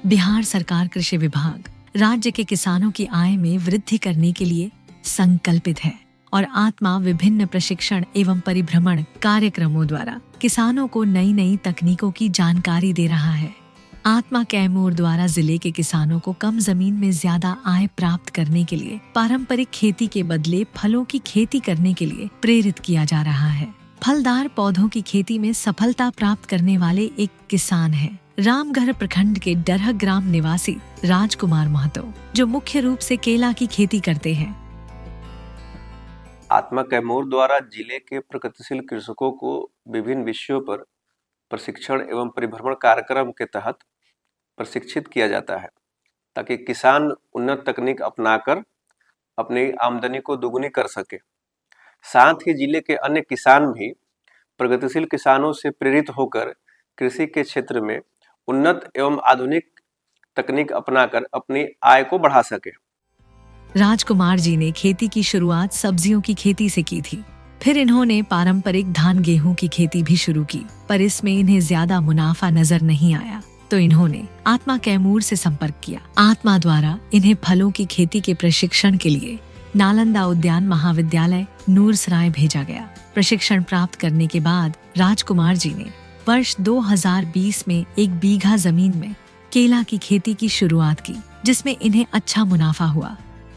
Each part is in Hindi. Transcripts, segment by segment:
बिहार सरकार कृषि विभाग राज्य के किसानों की आय में वृद्धि करने के लिए संकल्पित है और आत्मा विभिन्न प्रशिक्षण एवं परिभ्रमण कार्यक्रमों द्वारा किसानों को नई नई तकनीकों की जानकारी दे रहा है। आत्मा कैमूर द्वारा जिले के किसानों को कम जमीन में ज्यादा आय प्राप्त करने के लिए पारंपरिक खेती के बदले फलों की खेती करने के लिए प्रेरित किया जा रहा है। फलदार पौधों की खेती में सफलता प्राप्त करने वाले एक किसान हैं रामगढ़ प्रखंड के डरहक ग्राम निवासी राजकुमार महतो, जो मुख्य रूप से केला की खेती करते हैं। आत्मा कैमूर द्वारा जिले के प्रगतिशील कृषकों को विभिन्न विषयों पर प्रशिक्षण एवं परिभ्रमण कार्यक्रम के तहत प्रशिक्षित किया जाता है, ताकि किसान उन्नत तकनीक अपनाकर अपनी आमदनी को दोगुनी कर सके। साथ ही जिले के अन्य किसान भी प्रगतिशील किसानों से प्रेरित होकर कृषि के क्षेत्र में उन्नत एवं आधुनिक तकनीक अपनाकर अपनी आय को बढ़ा सके। राजकुमार जी ने खेती की शुरुआत सब्जियों की खेती से की थी। फिर इन्होंने पारंपरिक धान गेहूं की खेती भी शुरू की, पर इसमें इन्हें ज्यादा मुनाफा नजर नहीं आया, तो इन्होंने आत्मा कैमूर से संपर्क किया। आत्मा द्वारा इन्हें फलों की खेती के प्रशिक्षण के लिए नालंदा उद्यान महाविद्यालय नूरसराय भेजा गया। प्रशिक्षण प्राप्त करने के बाद राजकुमार जी ने वर्ष 2020 में 1 बीघा जमीन में केला की खेती की शुरुआत की, जिसमें इन्हें अच्छा मुनाफा हुआ।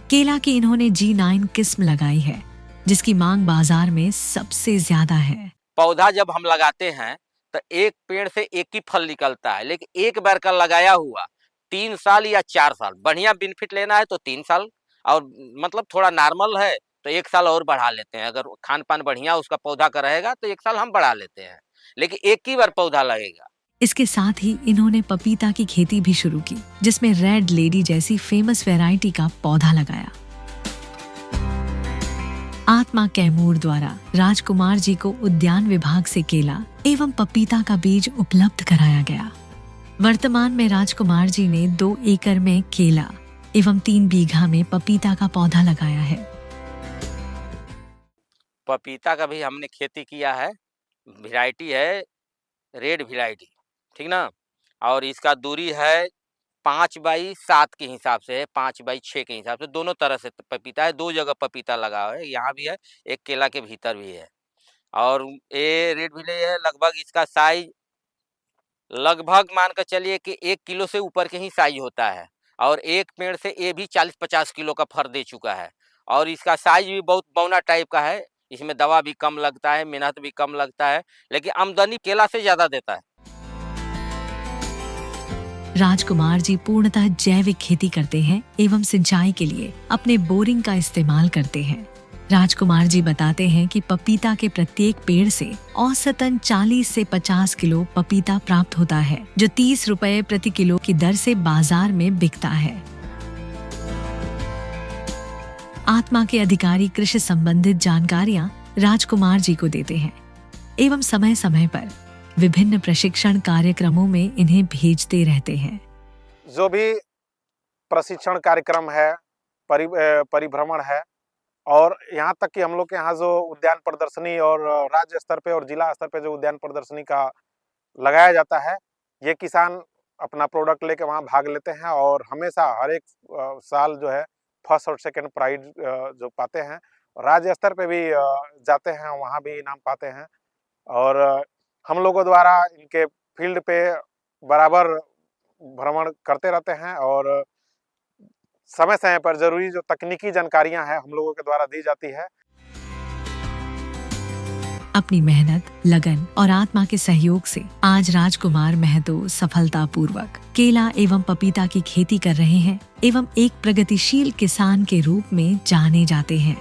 केला की इन्होंने G9 किस्म लगाई है, जिसकी मांग बाजार में सबसे ज्यादा है। पौधा जब हम लगाते हैं तो एक पेड़ से एक ही फल निकलता है, लेकिन एक बार का लगाया हुआ 3 साल या 4 साल, बढ़िया बेनिफिट लेना है तो 3 साल, और मतलब थोड़ा नॉर्मल है तो 1 साल और बढ़ा लेते हैं। अगर खान पान बढ़िया उसका पौधा का रहेगा तो 1 साल हम बढ़ा लेते हैं, लेकिन एक ही बार पौधा लगेगा। इसके साथ ही इन्होंने पपीता की खेती भी शुरू की, जिसमें रेड लेडी जैसी फेमस वैरायटी का पौधा लगाया। आत्मा कैमूर द्वारा राजकुमार जी को उद्यान विभाग से केला एवं पपीता का बीज उपलब्ध कराया गया। वर्तमान में राजकुमार जी ने 2 एकड़ में केला एवं 3 बीघा में पपीता का पौधा लगाया है। पपीता का भी हमने खेती किया है, वैरायटी है रेड वैरायटी, ठीक ना। और इसका दूरी है 5x7 के हिसाब से है, 5x6 के हिसाब से, दोनों तरह से पपीता है। 2 जगह पपीता लगा हुआ है, यहाँ भी है, एक केला के भीतर भी है। और ये रेड वैरायटी है, लगभग इसका साइज लगभग मान कर चलिए कि 1 किलो से ऊपर के ही साइज होता है, और एक पेड़ से ये भी 40-50 किलो का फल दे चुका है। और इसका साइज भी बहुत बौना टाइप का है, इसमें दवा भी कम लगता है, मेहनत भी कम लगता है, लेकिन आमदनी केला से ज्यादा देता है। राजकुमार जी पूर्णतः जैविक खेती करते हैं एवं सिंचाई के लिए अपने बोरिंग का इस्तेमाल करते हैं। राजकुमार जी बताते हैं कि पपीता के प्रत्येक पेड़ से औसतन 40 से 50 किलो पपीता प्राप्त होता है, जो 30 रुपए प्रति किलो की दर से बाजार में बिकता है। आत्मा के अधिकारी कृषि संबंधित जानकारियां राजकुमार जी को देते हैं एवं समय समय पर विभिन्न प्रशिक्षण कार्यक्रमों में इन्हें भेजते रहते हैं। जो भी प्रशिक्षण कार्यक्रम है, परिभ्रमण है, और यहाँ तक कि हम लोग के यहाँ जो उद्यान प्रदर्शनी और राज्य स्तर पे और जिला स्तर पे जो उद्यान प्रदर्शनी का लगाया जाता है, ये किसान अपना प्रोडक्ट लेके वहाँ भाग लेते हैं और हमेशा हर एक साल जो है फर्स्ट और सेकंड प्राइज जो पाते हैं। राज्य स्तर पे भी जाते हैं, वहाँ भी इनाम पाते हैं। और हम लोगों द्वारा इनके फील्ड पे बराबर भ्रमण करते रहते हैं और समय समय पर जरूरी जो तकनीकी जानकारियां हैं हम लोगों के द्वारा दी जाती है। अपनी मेहनत, लगन और आत्मा के सहयोग से आज राजकुमार महतो सफलतापूर्वक केला एवं पपीता की खेती कर रहे हैं एवं एक प्रगतिशील किसान के रूप में जाने जाते हैं।